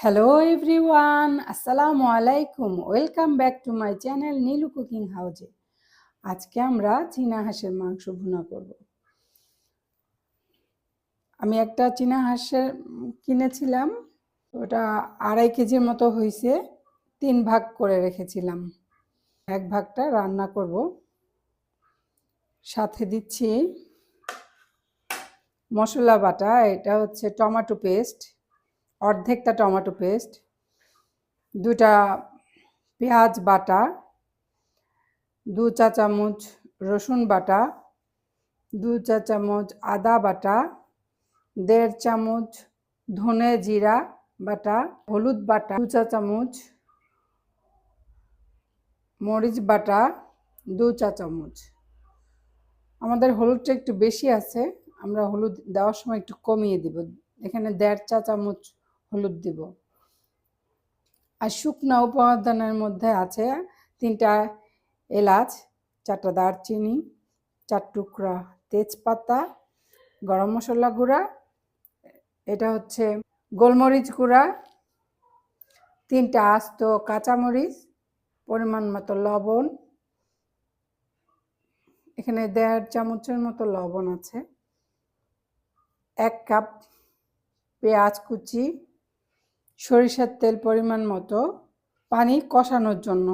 Hello everyone, Assalamu alaikum. Welcome back to my channel Nilu cooking হাউজে। আজকে আমরা চীনা হাঁসের মাংস ভুনা করব। আমি একটা চীনা হাঁসের কিনেছিলাম, ওটা 2.5 কেজির মতো হয়েছে। 3 ভাগ করে রেখেছিলাম, এক ভাগটা রান্না করব। সাথে দিচ্ছি মশলা বাটা, এটা হচ্ছে টমেটো পেস্ট, অর্ধেকটা টমেটো পেস্ট, 2টা পেঁয়াজ বাটা, 2 চা চামচ রসুন বাটা, 2 চা চামচ আদা বাটা, 1.5 চামচ ধনে জিরা বাটা, হলুদ বাটা 2 চা চামচ, মরিচ বাটা 2 চা চামচ। আমাদের হলুদটা একটু বেশি আছে, আমরা হলুদ দেওয়ার সময় একটু কমিয়ে দিব। এখানে 1.5 চা চামচ হলুদ দিব। আর শুকনো উপাদানের মধ্যে আছে 3টা এলাচ, 4টা দারচিনি, 4 টুকরা তেজপাতা, গরম মশলা গুঁড়া, এটা হচ্ছে গোলমরিচ গুঁড়া, 3টা আস্ত কাঁচামরিচ, পরিমাণ মতো লবণ, এখানে 1.5 চামচের মতো লবণ আছে, 1 কাপ পেঁয়াজ কুচি, সরিষার তেল পরিমাণ মতো, পানি কষানোর জন্য।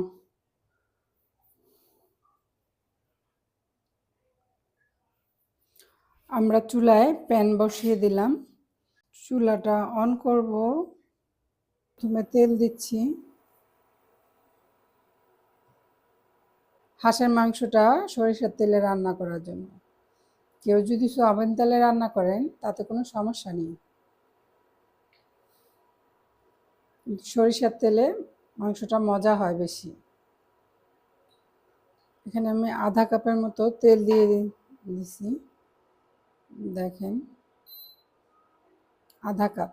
আমরা চুলায় প্যান বসিয়ে দিলাম, চুলাটা অন করব। প্রথমে তেল দিচ্ছি। হাঁসের মাংসটা সরিষার তেলে রান্না করার জন্য। কেউ যদি সয়াবিন তেলে রান্না করেন তাতে কোনো সমস্যা নেই, সরিষার তেলে মাংসটা মজা হয় বেশি। এখানে আমি আধা কাপের মতো তেল দিয়ে দিছি, দেখেন আধা কাপ।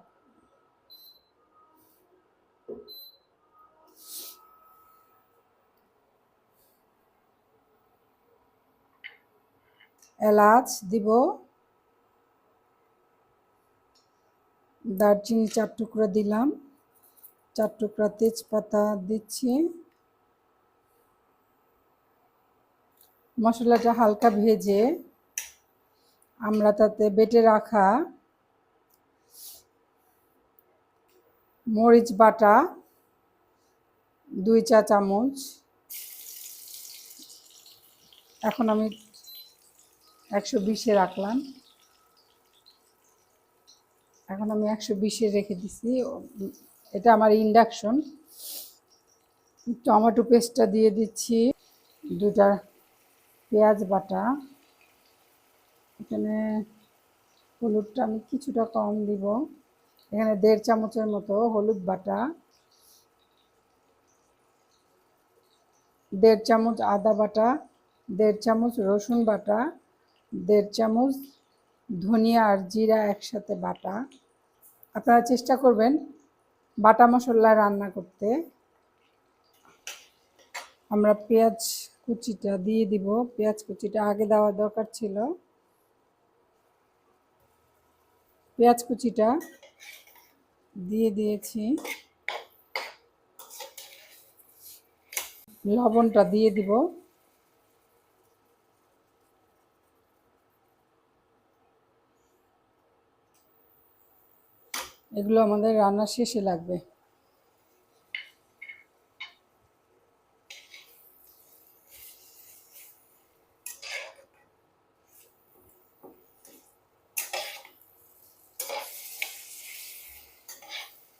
এলাচ দিব, দারচিনি 4 টুকরা দিলাম, 4 টুকরা তেজপাতা দিচ্ছি। মশলাটা হালকা ভেজে আমরা তাতে বেটে রাখা মরিচ বাটা 2 চা চামচ, এখন আমি 120-এ রাখলাম, এখন আমি 120-এ রেখে দিছি। এটা আমার ইন্ডাকশন। টমেটো পেস্টটা দিয়ে দিচ্ছি, 2টা পেঁয়াজ বাটা, এখানে হলুদটা আমি কিছুটা কম দিব, এখানে 1.5 চামচের মতো হলুদ বাটা, 1.5 চামচ আদা বাটা, 1.5 চামচ রসুন বাটা, 1.5 চামচ ধনিয়া আর জিরা একসাথে বাটা। আপনারা চেষ্টা করবেন বাটা মশলা রান্না করতে। আমরা পেঁয়াজ কুচিটা দিয়ে দিব, পেঁয়াজ কুচিটা আগে দেওয়া দরকার ছিল। পেঁয়াজ কুচিটা দিয়ে দিয়েছি, লবণটা দিয়ে দিব, এগুলো আমাদের রান্নার শেষে লাগবে।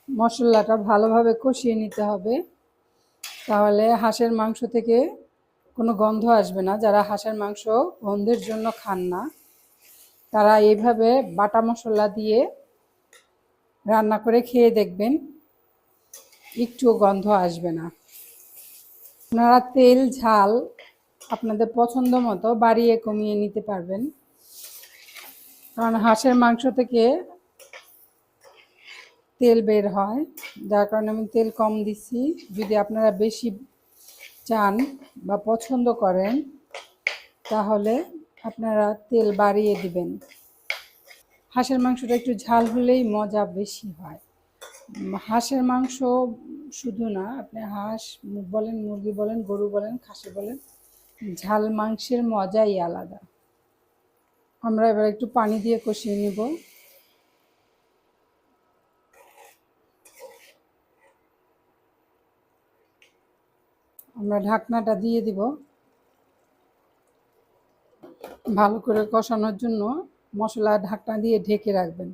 মশলাটা ভালোভাবে কষিয়ে নিতে হবে, তাহলে হাঁসের মাংস থেকে কোনো গন্ধ আসবে না। যারা হাঁসের মাংস গন্ধের জন্য খান না, তারা এইভাবে বাটা মশলা দিয়ে রান্না করে খেয়ে দেখবেন, একটুও গন্ধ আসবে না। আপনারা তেল ঝাল আপনাদের পছন্দ মতো বাড়িয়ে কমিয়ে নিতে পারবেন, কারণ হাঁসের মাংস থেকে তেল বের হয়, যার কারণে আমি তেল কম দিচ্ছি। যদি আপনারা বেশি চান বা পছন্দ করেন তাহলে আপনারা তেল বাড়িয়ে দিবেন। হাঁসের মাংসটা একটু ঝাল হলেই মজা বেশি হয়। হাঁসের মাংস শুধু না, আপনি হাঁস বলেন, মুরগি বলেন, গরু বলেন, খাসি বলেন, ঝাল মাংসের মজাই আলাদা। আমরা এবার একটু পানি দিয়ে কষিয়ে নিব। আমরা ঢাকনাটা দিয়ে দিব ভালো করে কষানোর জন্য। মশলা ঢাকনা দিয়ে ঢেকে রাখবেন।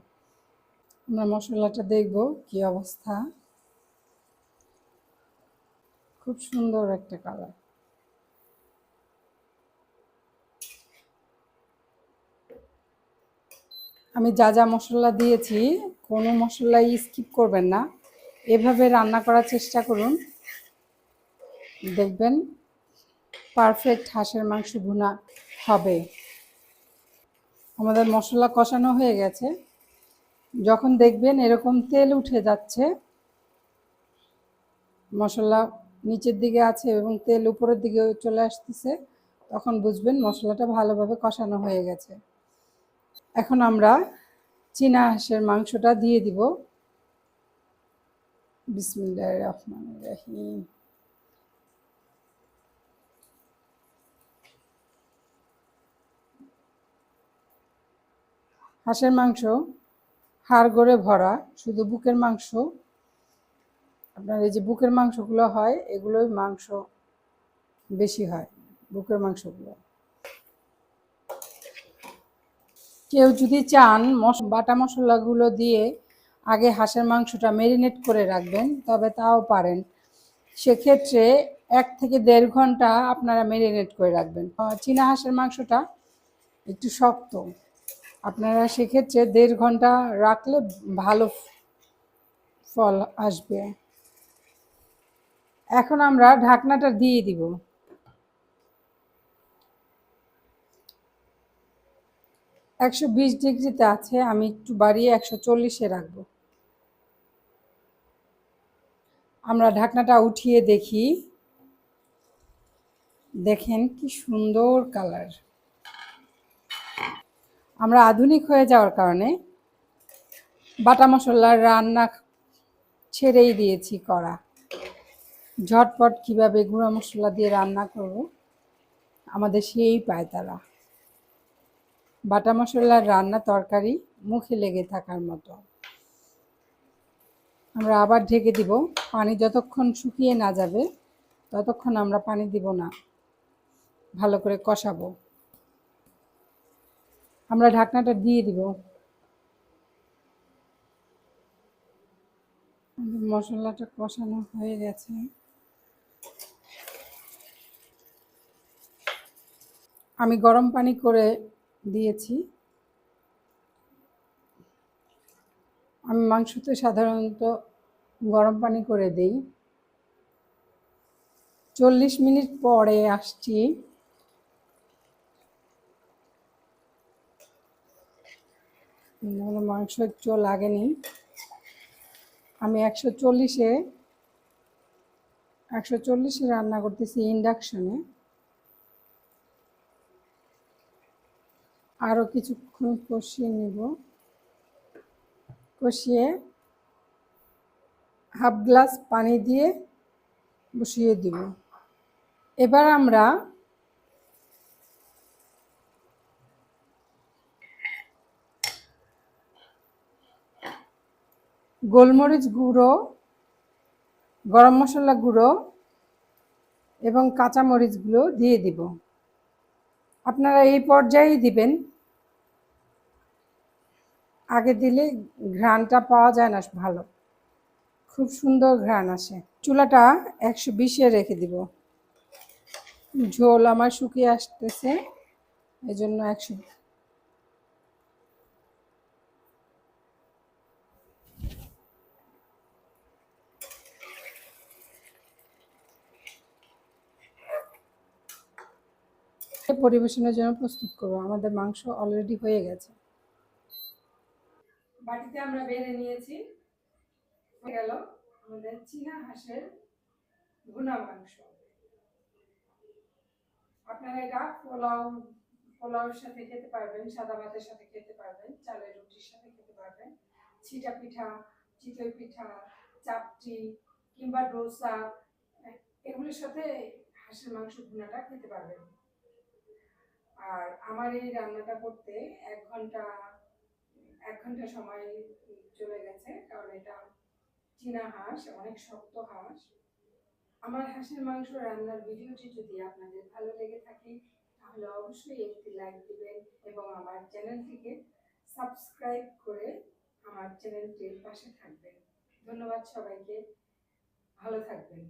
আমরা মশলাটা দেখব কি অবস্থা। খুব সুন্দর একটা কালার। আমি যা যা মশলা দিয়েছি কোনো মশলাই স্কিপ করবেন না, এভাবে রান্না করার চেষ্টা করুন, দেখবেন পারফেক্ট হাঁসের মাংস ভুনা হবে। আমাদের মশলা কষানো হয়ে গেছে। যখন দেখবেন এরকম তেল উঠে যাচ্ছে, মশলা নিচের দিকে আছে এবং তেল উপরের দিকে চলে আসতেছে, তখন বুঝবেন মশলাটা ভালোভাবে কষানো হয়ে গেছে। এখন আমরা চীনা হাঁসের মাংসটা দিয়ে দিব। বিসমিল্লাহির রহমানির রহিম। হাঁসের মাংস হাড় গড়ে ভরা, শুধু বুকের মাংস। আপনার এই যে বুকের মাংসগুলো হয়, এগুলোই মাংস বেশি হয়, বুকের মাংসগুলো। কেউ যদি চান বাটা মশলাগুলো দিয়ে আগে হাঁসের মাংসটা ম্যারিনেট করে রাখবেন, তবে তাও পারেন। সেক্ষেত্রে 1 থেকে 1.5 ঘন্টা আপনারা ম্যারিনেট করে রাখবেন। চীনা হাঁসের মাংসটা একটু শক্ত, আপনারা সেক্ষেত্রে 1.5 ঘন্টা রাখলে ভালো ফল আসবে। এখন আমরা ঢাকনাটা দিয়ে দিব। 120 ডিগ্রিতে আছে, আমি একটু বাড়িয়ে 140-এ রাখবো। আমরা ঢাকনাটা উঠিয়ে দেখি, দেখেন কি সুন্দর কালার। আমরা আধুনিক হয়ে যাওয়ার কারণে বাটা মশলার রান্না ছেড়েই দিয়েছি করা। ঝটপট কিভাবে গুঁড়া মশলা দিয়ে রান্না করব, আমাদের সেই পায় তারা। বাটা মশলার রান্না তরকারি মুখে লেগে থাকার মতো। আমরা আবার ঢেকে দিব। পানি যতক্ষণ শুকিয়ে না যাবে ততক্ষণ আমরা পানি দিব না, ভালো করে কষাবো। আমরা ঢাকনাটা দিয়ে দিব। মশলাটা কষানো হয়ে গেছে। আমি গরম পানি করে দিয়েছি। আমি মাংসতে সাধারণত গরম পানি করে দেই। 40 মিনিট পরে আসছি। মাংস একটু লাগেনি। আমি 140-এ রান্না করতেছি ইন্ডাকশনে। আরও কিছুক্ষণ কষিয়ে নেব। কষিয়ে হাফ গ্লাস পানি দিয়ে বসিয়ে দিব। এবার আমরা গোলমরিচ গুঁড়ো, গরম মশলা গুঁড়ো এবং কাঁচামরিচগুলো দিয়ে দিব। আপনারা এই পর্যায়েই দিবেন, আগে দিলে ঘ্রাণটা পাওয়া যায় না ভালো, খুব সুন্দর ঘ্রাণ আসে। চুলাটা 120-এ রেখে দিব। ঝোল আমার শুকিয়ে আসতেছে, এজন্য 100। পরিবেশনের জন্য প্রস্তুত করব। আমাদের মাংস অলরেডি হয়ে গেছে। বাটিতে আমরা বেড়ে নিয়েছি। হয়ে গেল আমাদের চীনা হাঁসের ভুনা মাংস। আপনারা এটা পোলাওর সাথে খেতে পারবেন, সাদা ভাতের সাথে খেতে পারবেন, চালের রুটির সাথে খেতে পারবেন, ছিটা পিঠা, চিতই পিঠা, চাপটি কিংবা ডোসা এগুলির সাথে হাঁসের মাংস ভুনাটা খেতে পারবেন। আর আমার এই রান্নাটা করতে 1 ঘন্টা সময় চলে গেছে, কারণ এটা চীনা হাঁস, অনেক শক্ত হাঁস। আমার হাঁসের মাংস রান্নার ভিডিওটি যদি আপনাদের ভালো লেগে থাকে তাহলে অবশ্যই একটি লাইক দিবেন এবং আমার চ্যানেলটিকে সাবস্ক্রাইব করে আমার চ্যানেলটির পাশে থাকবেন। ধন্যবাদ সবাইকে, ভালো থাকবেন।